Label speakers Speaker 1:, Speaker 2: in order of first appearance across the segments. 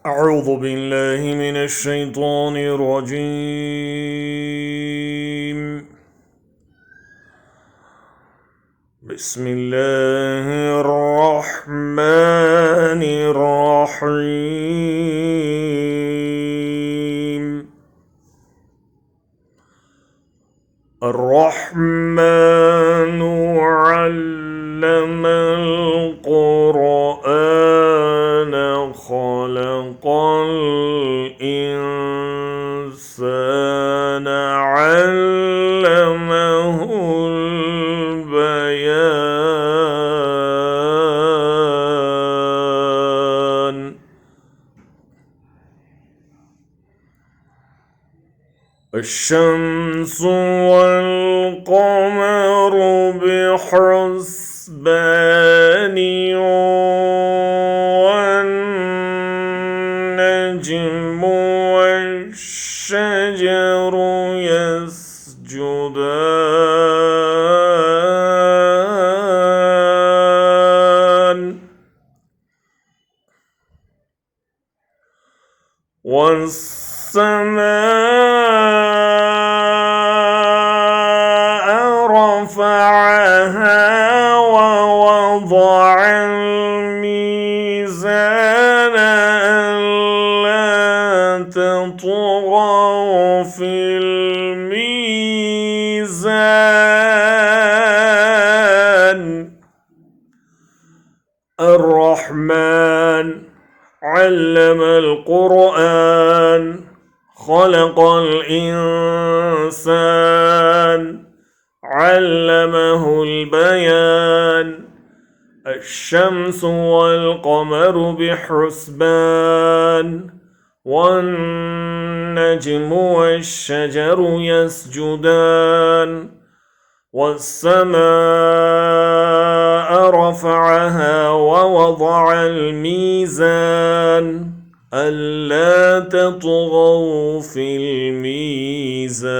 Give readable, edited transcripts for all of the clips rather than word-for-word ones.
Speaker 1: أعوذ بالله من الشيطان الرجيم. بسم الله الرحمن الرحيم. الرحمن علم القرآن خلق الإنسان علمه البيان. الشمس والقمر بحسبان والنجم والشجر يسجدان والسماء رفعها ووضع الميزان ألا تطغوا في الميزان. الرحمن علم القرآن خلق الإنسان علمه البيان. الشمس والقمر بحسبان والنجم والشجر يسجدان والسماء رفعها ووضع الميزان ألا تطغوا في الميزان.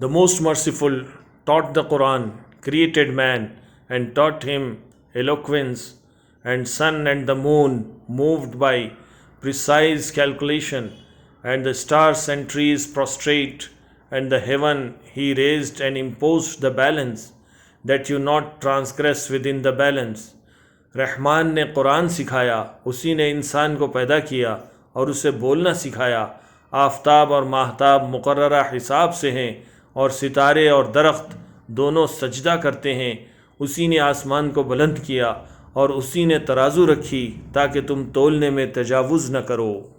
Speaker 1: The most merciful taught the Quran, created man, and taught him eloquence, and sun and the moon moved by precise calculation, and the stars and trees prostrate, and the heaven he raised and imposed the balance, that you not transgress within the balance. Rahman ने कुरान सिखाया, उसी ने इंसान को पैदा किया और उसे बोलना सिखाया। आफ़ताब और माहताब मुकर्ररा हिसाब से हैं और सितारे और दरख्त दोनों सजदा करते हैं। उसी ने आसमान को बुलंद किया और उसी ने तराजू रखी ताकि तुम तोलने में तजावुज़ न करो।